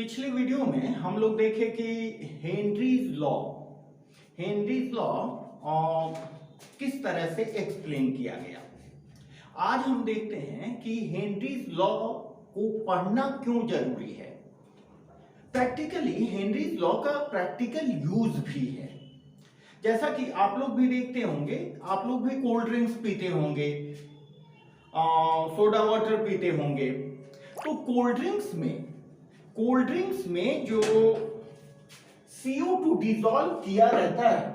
पिछले वीडियो में हम लोग देखे कि हेनरीज लॉ किस तरह से एक्सप्लेन किया गया। आज हम देखते हैं कि हेनरीज लॉ को पढ़ना क्यों जरूरी है। प्रैक्टिकली हेनरीज लॉ का प्रैक्टिकल यूज भी है। जैसा कि आप लोग भी देखते होंगे, आप लोग भी कोल्ड ड्रिंक्स पीते होंगे, सोडा वाटर पीते होंगे। तो कोल्ड ड्रिंक्स में जो CO2 डिसॉल्व किया रहता है,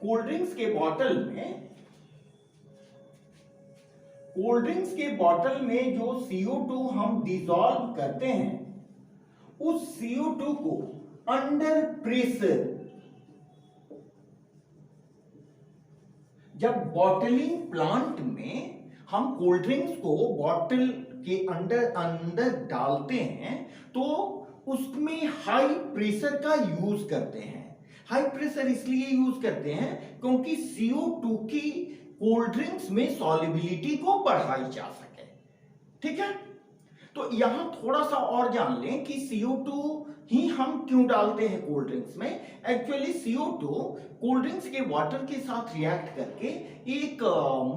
कोल्ड ड्रिंक्स के बॉटल में जो CO2 हम डिसॉल्व करते हैं, उस CO2 को अंडर प्रेशर, जब बॉटलिंग प्लांट में हम कोल्ड ड्रिंक्स को बॉटल के अंदर डालते हैं तो उसमें हाई प्रेशर का यूज करते हैं। हाई प्रेशर इसलिए यूज करते हैं क्योंकि CO2 की कोल्ड ड्रिंक्स में सॉल्युबिलिटी को बढ़ाई जा सके। ठीक है, तो यहां थोड़ा सा और जान लें कि CO2 ही हम क्यों डालते हैं कोल्ड ड्रिंक्स में। एक्चुअली CO2 कोल्ड ड्रिंक्स के वाटर के साथ रिएक्ट करके एक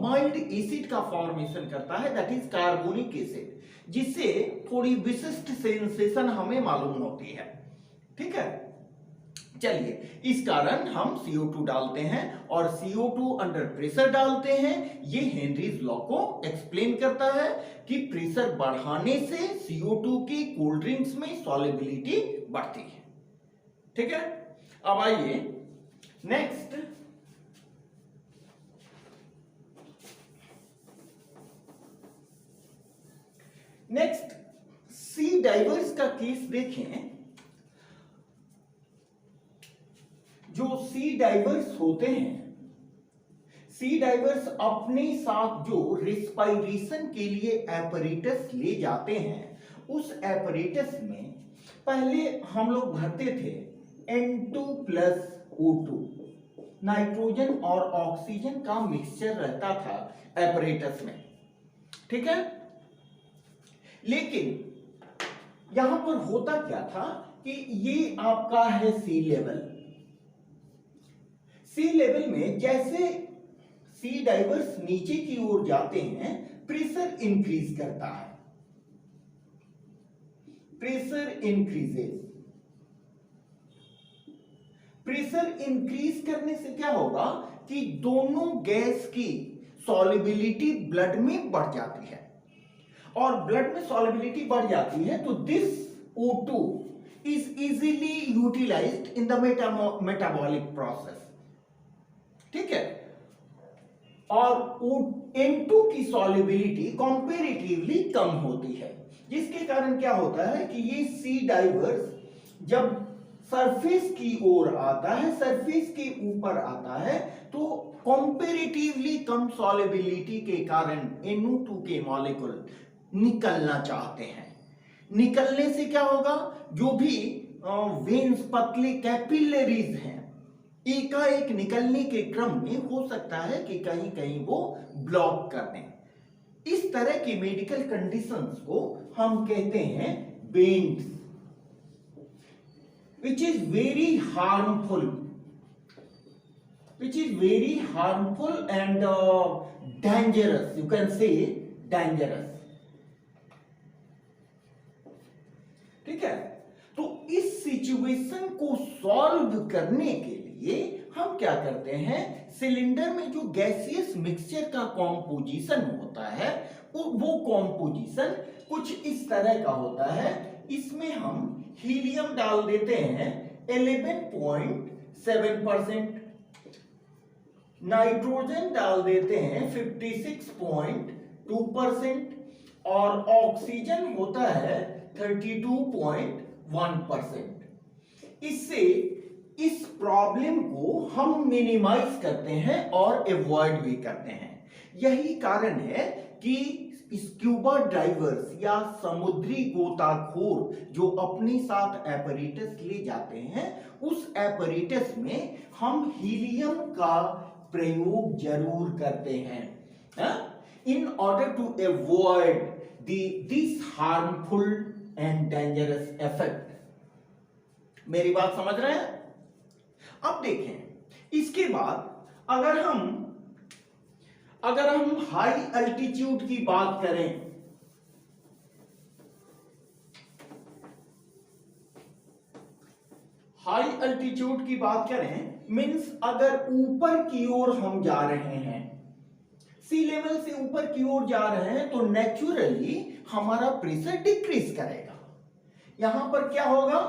माइल्ड एसिड का फॉर्मेशन करता है, दैट इज कार्बोनिक एसिड, जिससे थोड़ी विशिष्ट सेंसेशन हमें मालूम होती है। ठीक है, चलिए, इस कारण हम CO2 डालते हैं और CO2 अंडर प्रेशर डालते हैं। ये हेनरीज लॉ को एक्सप्लेन करता है कि प्रेशर बढ़ाने से CO2 की कोल्ड ड्रिंक्स में सॉल्युबिलिटी बढ़ती है। ठीक है, अब आइए नेक्स्ट सी डाइवर्स का केस देखें। जो सी डाइवर्स होते हैं, सी डाइवर्स अपने साथ जो रेस्पिरेशन के लिए एपरेटस ले जाते हैं, उस एपरेटस में पहले हम लोग भरते थे N2+O2, नाइट्रोजन और ऑक्सीजन का मिक्सचर रहता था एपरेटस में। ठीक है, लेकिन यहां पर होता क्या था कि ये आपका है सी लेवल में जैसे सी डाइवर्स नीचे की ओर जाते हैं, प्रेशर इंक्रीज करता है, प्रेशर इंक्रीज करने से क्या होगा कि दोनों गैस की सॉल्युबिलिटी ब्लड में बढ़ जाती है, और ब्लड में सॉल्युबिलिटी बढ़ जाती है तो this O2 is easily utilized in the metabolic process. ठीक है, और N2 की सॉल्युबिलिटी कंपैरेटिवली कम होती है, जिसके कारण क्या होता है कि ये सी डाइवर्स जब सरफेस की ओर आता है, सरफेस के ऊपर आता है, तो कंपैरेटिवली कम सॉल्युबिलिटी के कारण NO2 के मॉलिक्यूल निकलना चाहते हैं। निकलने से क्या होगा, जो भी वेन्स, पतले कैपिलरीज हैं, एकाएक निकलने के क्रम में हो सकता है कि कहीं कहीं वो ब्लॉक कर दें। इस तरह की मेडिकल कंडीशंस को हम कहते हैं bends, which is very harmful and dangerous, you can say dangerous। ठीक है, तो इस सिचुएशन को सॉल्व करने के लिए हम क्या करते हैं, सिलेंडर में जो गैसियस मिक्सचर का कॉम्पोजिशन होता है, वो कॉम्पोजिशन कुछ इस तरह का होता है। इसमें हम हीलियम डाल देते हैं 11.7%, नाइट्रोजन डाल देते हैं 56.2%, और ऑक्सीजन होता है 32.1%। इससे इस प्रॉब्लम को हम मिनिमाइज करते हैं और अवॉइड भी करते हैं। यही कारण है कि स्क्यूबा डाइवर्स या समुद्री गोताखोर जो अपने साथ एपरेटस ले जाते हैं, उस एपरेटस में हम हीलियम का प्रयोग जरूर करते हैं in order to avoid this harmful and dangerous effect। मेरी बात समझ रहे हैं? अब देखें, इसके बाद अगर हम हाई अल्टीट्यूड की बात करें, हाई अल्टीट्यूड की बात करें मींस अगर ऊपर की ओर हम जा रहे हैं, सी लेवल से ऊपर की ओर जा रहे हैं, तो नेचुरली हमारा प्रेशर डिक्रीज करेगा। यहां पर क्या होगा?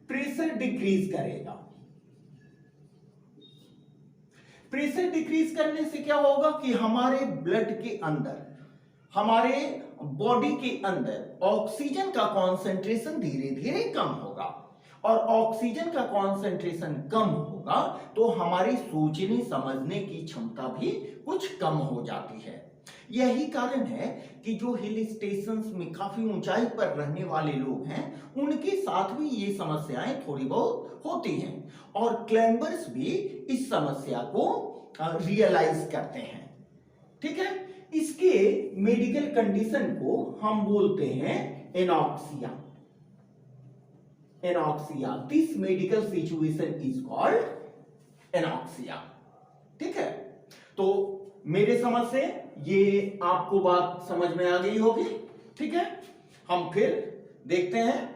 प्रेशर डिक्रीज करेगा। प्रेशर डिक्रीज करने से क्या होगा कि हमारे ब्लड के अंदर, हमारे बॉडी के अंदर ऑक्सीजन का कॉन्सेंट्रेशन धीरे धीरे कम होगा, और ऑक्सीजन का कॉन्सेंट्रेशन कम होगा तो हमारी सोचने समझने की क्षमता भी कुछ कम हो जाती है। यही कारण है कि जो हिल स्टेशंस में काफी ऊंचाई पर रहने वाले लोग हैं उनके साथ भी ये समस्याएं थोड़ी बहुत होती हैं, और क्लाइंबर्स भी इस समस्या को रियलाइज करते हैं। ठीक है, इसके मेडिकल कंडीशन को हम बोलते हैं anoxia. Anoxia, this medical situation is called anoxia. ठीक है, तो मेरे समझ से ये आपको बात समझ में आ गई होगी। ठीक है, हम फिर देखते हैं